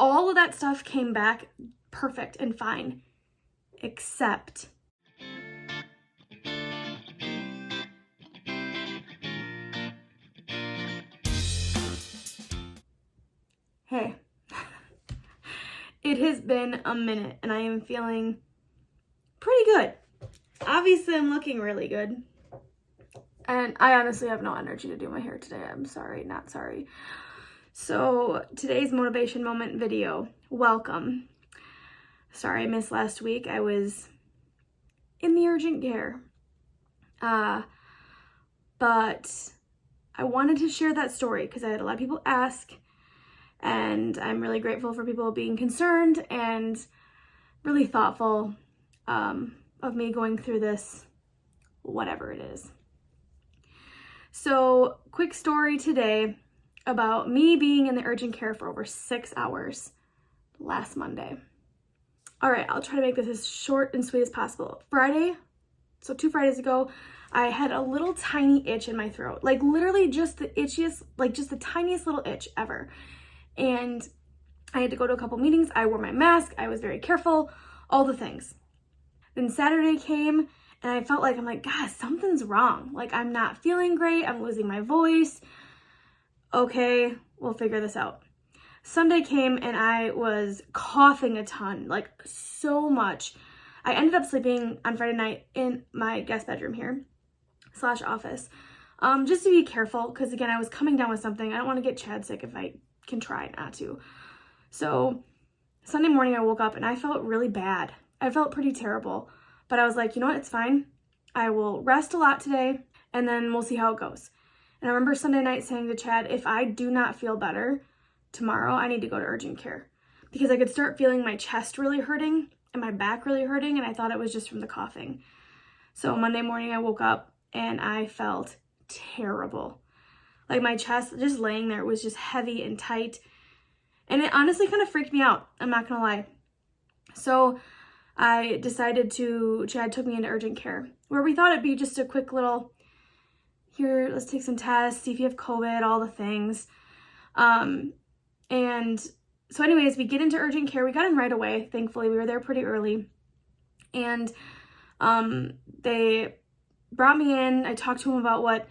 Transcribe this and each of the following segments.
All of that stuff came back perfect and fine, except hey, it has been a minute and I am feeling pretty good. Obviously, I'm looking really good. And I honestly have no energy to do my hair today. I'm sorry, not sorry. So today's motivation moment video, welcome. Sorry I missed last week. I was in the urgent care. But I wanted to share that story because I had a lot of people ask, and I'm really grateful for people being concerned and really thoughtful of me going through this, whatever it is. So, quick story today about me being in the urgent care for over 6 hours last Monday. All right, I'll try to make this as short and sweet as possible. Friday, so 2 Fridays ago, I had a little tiny itch in my throat, like literally just the itchiest, like just the tiniest little itch ever. And I had to go to a couple meetings. I wore my mask. I was very careful, all the things. Then Saturday came and I felt like, I'm like, God, something's wrong. Like I'm not feeling great. I'm losing my voice. Okay, we'll figure this out. Sunday came and I was coughing a ton, like so much. I ended up sleeping on Friday night in my guest bedroom here / office, just to be careful. Because again, I was coming down with something. I don't want to get Chad sick if I can try not to. So Sunday morning I woke up and I felt really bad. I felt pretty terrible, but I was like, you know what? It's fine. I will rest a lot today and then we'll see how it goes. And I remember Sunday night saying to Chad, if I do not feel better tomorrow, I need to go to urgent care because I could start feeling my chest really hurting and my back really hurting. And I thought it was just from the coughing. So Monday morning I woke up and I felt terrible. Like my chest just laying there was just heavy and tight. And it honestly kind of freaked me out. I'm not gonna lie. So I decided Chad took me into urgent care where we thought it'd be just a quick little, here, let's take some tests, see if you have COVID, all the things. And so anyways, we get into urgent care. We got in right away. Thankfully, we were there pretty early. And they brought me in. I talked to him about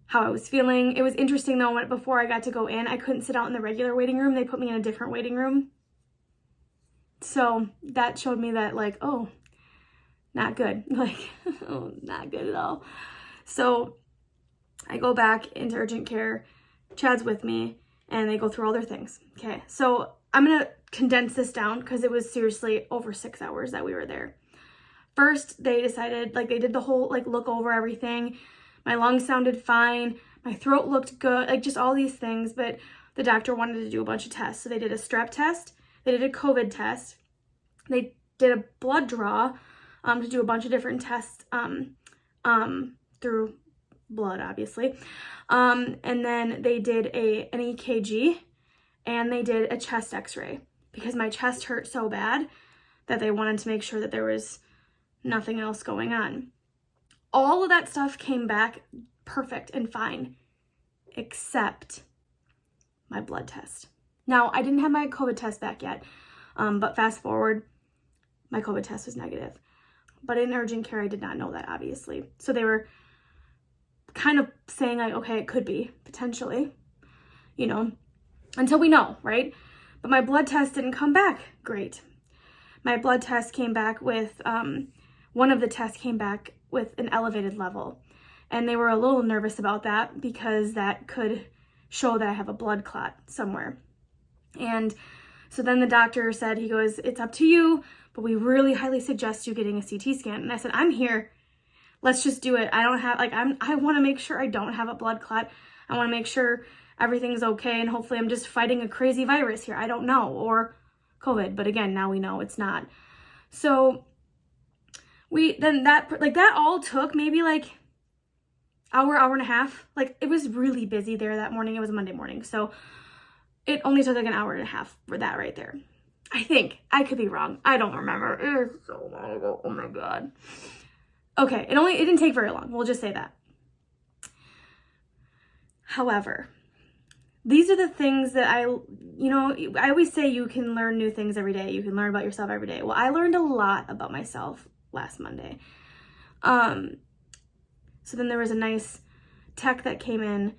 how I was feeling. It was interesting though, before I got to go in, I couldn't sit out in the regular waiting room. They put me in a different waiting room. So that showed me that like, oh, not good. Like, oh, not good at all. So I go back into urgent care. Chad's with me and they go through all their things. Okay. So I'm going to condense this down because it was seriously over 6 hours that we were there. First, they decided, like, they did the whole, like, look over everything. My lungs sounded fine. My throat looked good, like, just all these things. But the doctor wanted to do a bunch of tests. So they did a strep test. They did a COVID test. They did a blood draw to do a bunch of different tests through blood, obviously. And then they did an EKG and they did a chest x-ray because my chest hurt so bad that they wanted to make sure that there was nothing else going on. All of that stuff came back perfect and fine, except my blood test. Now, I didn't have my COVID test back yet, but fast forward, my COVID test was negative. But in urgent care, I did not know that, obviously. So they were kind of saying like, okay, it could be, potentially, until we know, right? But my blood test didn't come back great. My blood test came back with, one of the tests came back with an elevated level. And they were a little nervous about that because that could show that I have a blood clot somewhere. And so then the doctor said, he goes, it's up to you, but we really highly suggest you getting a CT scan. And I said, I'm here. Let's just do it. I want to make sure I don't have a blood clot. I want to make sure everything's okay. And hopefully I'm just fighting a crazy virus here. I don't know, or COVID. But again, now we know it's not. So that all took maybe like hour and a half. Like it was really busy there that morning. It was a Monday morning. So it only took like an hour and a half for that right there. I think. I could be wrong. I don't remember. It was so long ago. Oh my God. Okay, it didn't take very long. We'll just say that. However, these are the things that I always say you can learn new things every day. You can learn about yourself every day. Well, I learned a lot about myself last Monday. So then there was a nice tech that came in,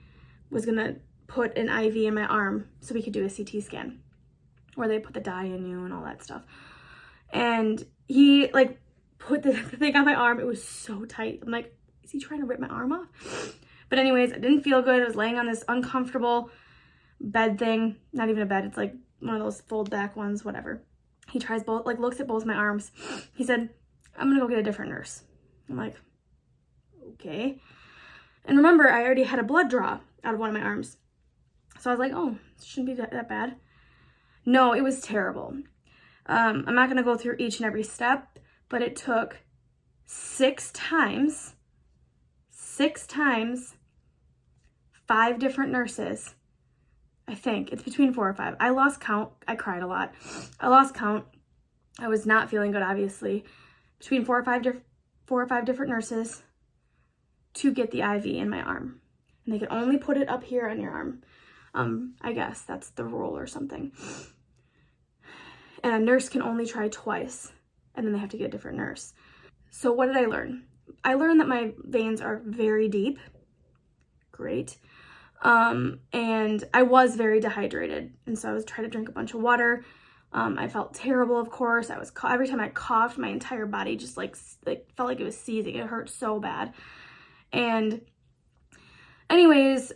was gonna put an IV in my arm so we could do a CT scan where they put the dye in you and all that stuff. And he like put the thing on my arm. It was so tight. I'm like, is he trying to rip my arm off? But anyways, I didn't feel good. I was laying on this uncomfortable bed thing. Not even a bed. It's like one of those fold back ones, whatever. He tries both, like looks at both my arms. He said, I'm gonna go get a different nurse. I'm like, okay. And remember, I already had a blood draw out of one of my arms. So I was like, oh, it shouldn't be that bad. No, it was terrible. I'm not gonna go through each and every step, but it took 6 times, 5 different nurses. I think it's between 4 or 5. I lost count. I cried a lot. I lost count. I was not feeling good, obviously. Between 4 or 5 different nurses to get the IV in my arm. And they could only put it up here on your arm. I guess that's the rule or something. And a nurse can only try twice, and then they have to get a different nurse. So what did I learn? I learned that my veins are very deep. Great. And I was very dehydrated, and so I was trying to drink a bunch of water. I felt terrible, of course. Every time I coughed, my entire body just like felt like it was seizing. It hurt so bad. And anyways,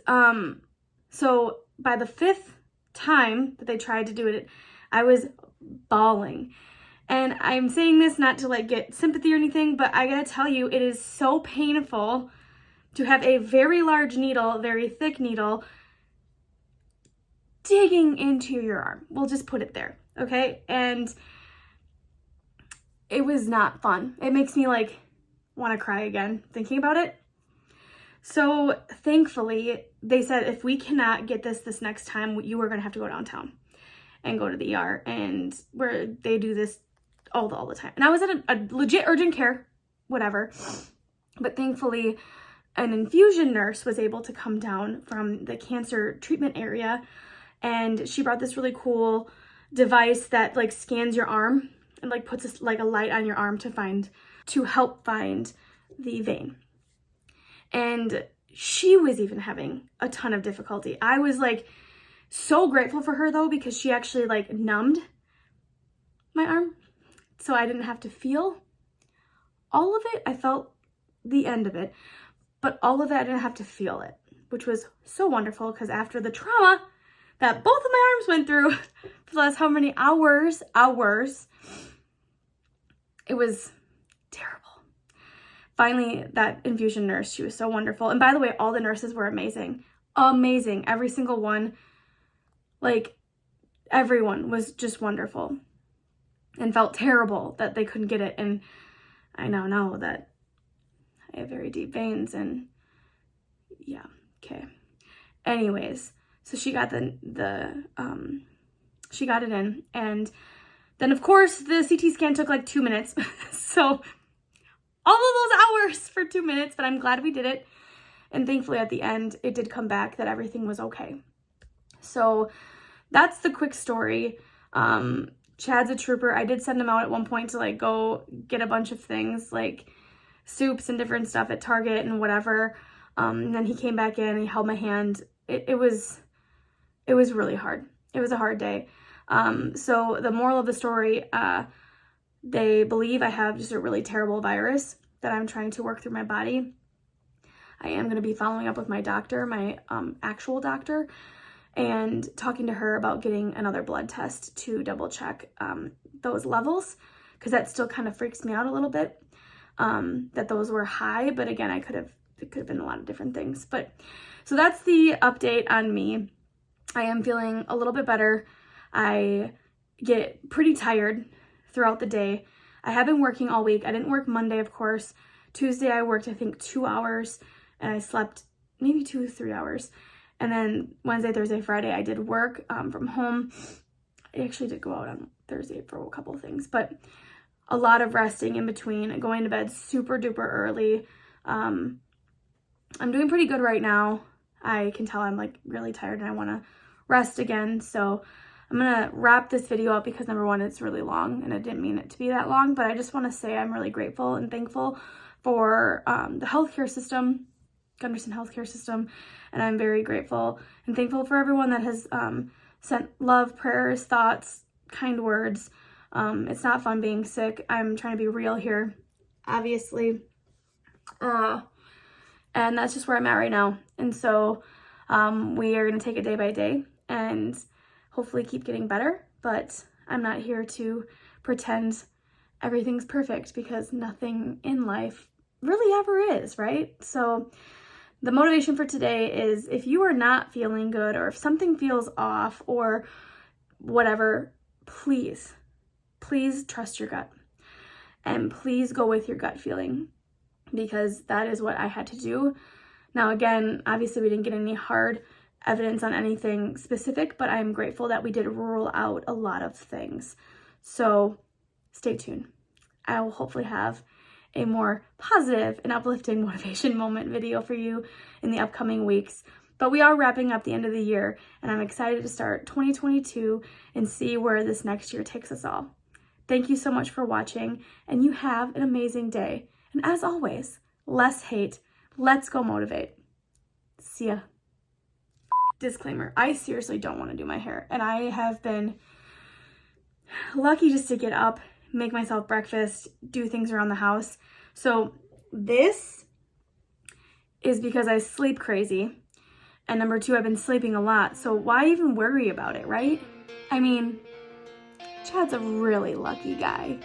so by the 5th time that they tried to do it, I was bawling. And I'm saying this not to like get sympathy or anything, but I gotta tell you, it is so painful to have a very large needle, very thick needle, digging into your arm. We'll just put it there, okay? And it was not fun. It makes me like want to cry again thinking about it. So thankfully, they said, if we cannot get this next time, you are going to have to go downtown and go to the ER, and where they do this all the time. And I was at a legit urgent care, whatever. But thankfully, an infusion nurse was able to come down from the cancer treatment area, and she brought this really cool device that like scans your arm and like puts like a light on your arm to help find the vein. And she was even having a ton of difficulty. I was like so grateful for her though, because she actually like numbed my arm, so I didn't have to feel all of it. I felt the end of it, but all of it, I didn't have to feel it, which was so wonderful, because after the trauma that both of my arms went through for the last how many hours, it was terrible. Finally, that infusion nurse, she was so wonderful. And by the way, all the nurses were amazing. Amazing. Every single one. Like, everyone was just wonderful. And felt terrible that they couldn't get it. And I now know that I have very deep veins, and yeah, okay. Anyways, so she got she got it in, and then of course the CT scan took like 2 minutes. So all of those hours for 2 minutes, but I'm glad we did it. And thankfully at the end, it did come back that everything was okay. So that's the quick story. Chad's a trooper. I did send him out at one point to like go get a bunch of things like soups and different stuff at Target and whatever. And then he came back in and he held my hand. It was really hard. It was a hard day. So the moral of the story, they believe I have just a really terrible virus that I'm trying to work through my body. I am going to be following up with my doctor, my actual doctor, and talking to her about getting another blood test to double check those levels, because that still kind of freaks me out a little bit, that those were high. But again, it could have been a lot of different things. But so that's the update on me. I am feeling a little bit better. I get pretty tired throughout the day. I have been working all week. I didn't work Monday, of course. Tuesday I worked, I think, 2 hours, and I slept maybe 2 to 3 hours. And then Wednesday, Thursday, Friday, I did work from home. I actually did go out on Thursday for a couple of things, but a lot of resting in between, going to bed super duper early. I'm doing pretty good right now. I can tell I'm like really tired and I want to rest again. So I'm gonna wrap this video up because number one, it's really long and I didn't mean it to be that long, but I just want to say I'm really grateful and thankful for the healthcare system, Gunderson healthcare system, and I'm very grateful and thankful for everyone that has sent love, prayers, thoughts, kind words. It's not fun being sick. I'm trying to be real here, obviously. And that's just where I'm at right now. And so we are going to take it day by day and hopefully keep getting better. But I'm not here to pretend everything's perfect because nothing in life really ever is, right? So the motivation for today is if you are not feeling good or if something feels off or whatever, please trust your gut and please go with your gut feeling, because that is what I had to do. Now, again, obviously we didn't get any hard evidence on anything specific, but I'm grateful that we did rule out a lot of things. So stay tuned. I will hopefully have a more positive and uplifting motivation moment video for you in the upcoming weeks. But we are wrapping up the end of the year, and I'm excited to start 2022 and see where this next year takes us all. Thank you so much for watching, and you have an amazing day. And as always, less hate. Let's go motivate. See ya. Disclaimer, I seriously don't want to do my hair, and I have been lucky just to get up, make myself breakfast, do things around the house. So this is because I sleep crazy, and number two, I've been sleeping a lot, so why even worry about it, right? I mean, Chad's a really lucky guy.